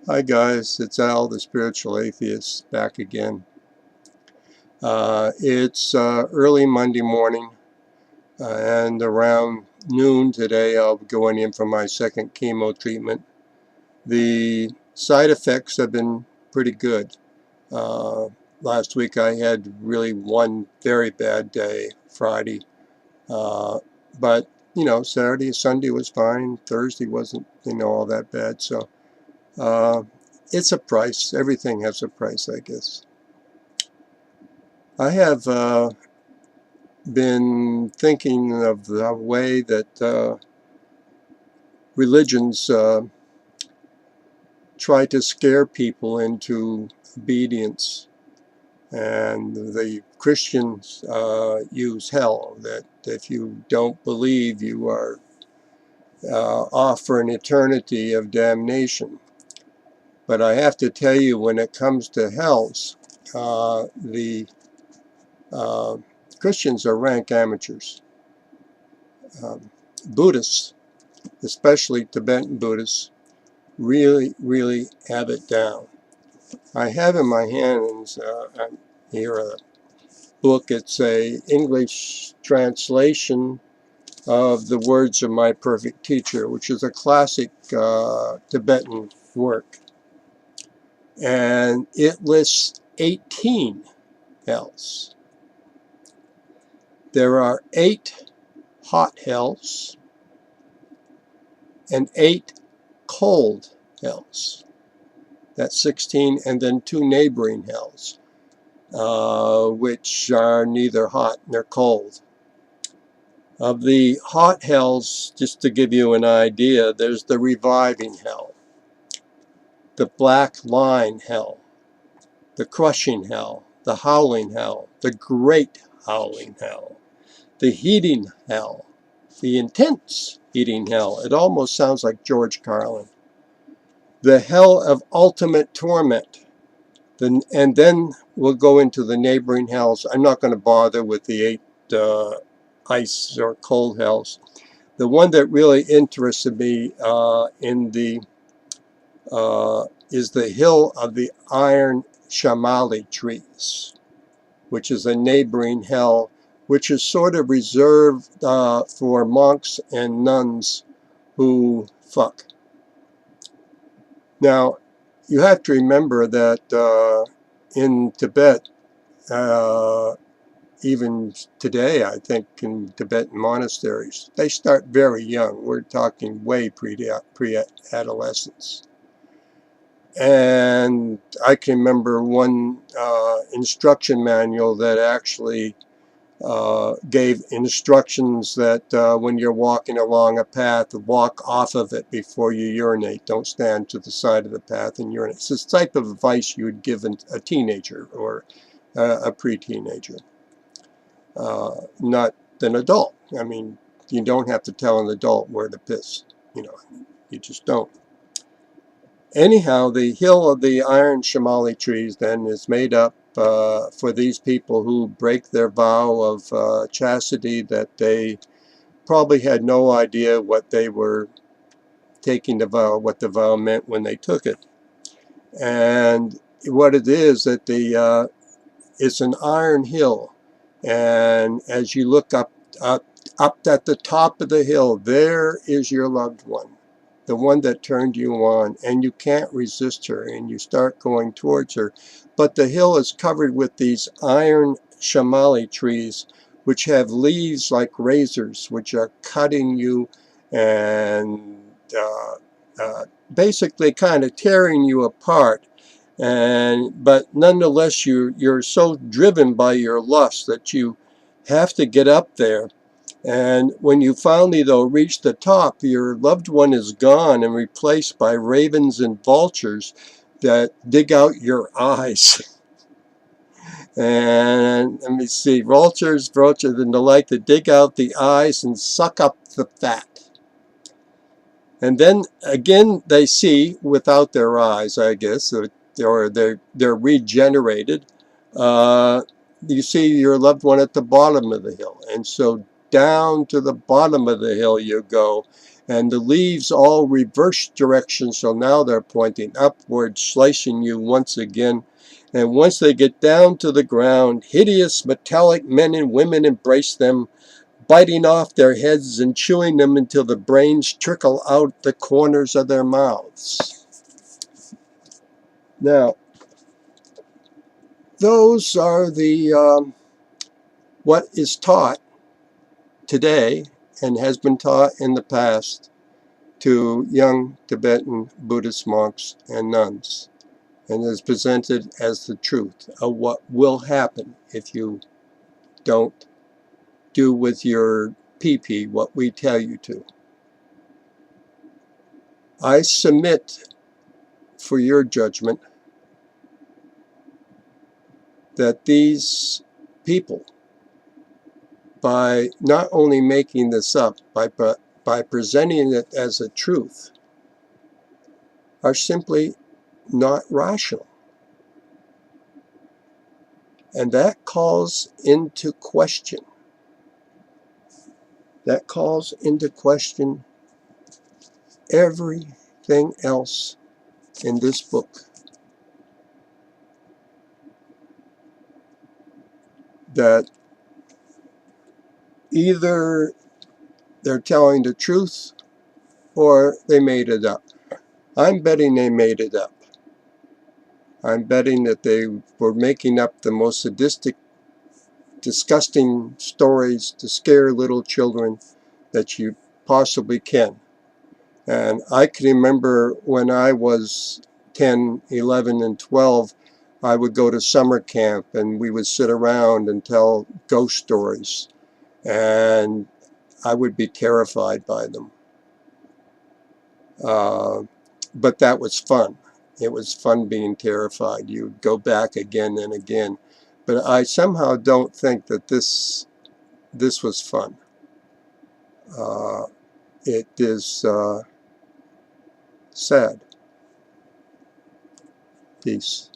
Hi guys, it's Al, the Spiritual Atheist, back again. It's early Monday morning, and around noon today I'll be going in for my second chemo treatment. The side effects have been pretty good. Uh, Last week I had really one very bad day, Friday, uh, but Saturday and Sunday was fine. Thursday wasn't all that bad, so uh, it's a price. Everything has a price, I guess. I have been thinking of the way that religions try to scare people into obedience. And the Christians use hell, that if you don't believe, you are off for an eternity of damnation. But I have to tell you, when it comes to hells, the uh, Christians are rank amateurs. Buddhists, especially Tibetan Buddhists, really have it down. I have in my hands here a book. It's a English translation of the words of my perfect teacher, which is a classic Tibetan work. And it lists 18 hells. There are 8 hot hells and 8 cold hells. That's 16, and then 2 neighboring hells, which are neither hot nor cold. Of the hot hells, just to give you an idea, there's the reviving hell, the black line hell, the crushing hell, the howling hell, the great howling hell, the heating hell, the intense heating hell. It almost sounds like George Carlin. The hell of ultimate torment. And then we'll go into the neighboring hells. I'm not going to bother with the 8 ice or cold hells. The one that really interested me is the hill of the iron shamali trees, which is a neighboring hell, which is sort of reserved for monks and nuns who fuck. Now, you have to remember that in Tibet, even today, I think in Tibetan monasteries, they start very young. We're talking way pre-adolescence. And I can remember one instruction manual that actually gave instructions that when you're walking along a path, walk off of it before you urinate. Don't stand to the side of the path and urinate. It's this type of advice you would give a teenager or a pre-teenager, not an adult. I mean, you don't have to tell an adult where to piss. You just don't. Anyhow, the hill of the iron shamali trees then is made up for these people who break their vow of chastity, that they probably had no idea what they were taking the vow, what the vow meant when they took it. And what it is, that it's an iron hill, and as you look up at the top of the hill, there is your loved one, the one that turned you on, and you can't resist her, and you start going towards her. But the hill is covered with these iron shamali trees, which have leaves like razors, which are cutting you and basically kind of tearing you apart. But nonetheless, you're so driven by your lust that you have to get up there. And when you finally, though, reach the top, your loved one is gone and replaced by ravens and vultures that dig out your eyes. And let me see, vultures and the like, that dig out the eyes and suck up the fat. And then again, they see without their eyes, I guess, or they're regenerated. You see your loved one at the bottom of the hill, and so down to the bottom of the hill you go, and the leaves all reverse direction, so now they're pointing upward, slicing you once again. And once they get down to the ground, hideous metallic men and women embrace them, biting off their heads and chewing them until the brains trickle out the corners of their mouths. Now, those are the what is taught today and has been taught in the past to young Tibetan Buddhist monks and nuns, and is presented as the truth of what will happen if you don't do with your pee-pee what we tell you to. I submit for your judgment that these people, by not only making this up, by presenting it as a truth, are simply not rational. And that calls into question. That calls into question everything else in this book. That either they're telling the truth or they made it up. I'm betting they made it up. I'm betting that they were making up the most sadistic, disgusting stories to scare little children that you possibly can. And I can remember when I was 10, 11, and 12, I would go to summer camp and we would sit around and tell ghost stories. And I would be terrified by them. But that was fun. It was fun being terrified. You'd go back again and again. But I somehow don't think that this was fun. It is sad. Peace.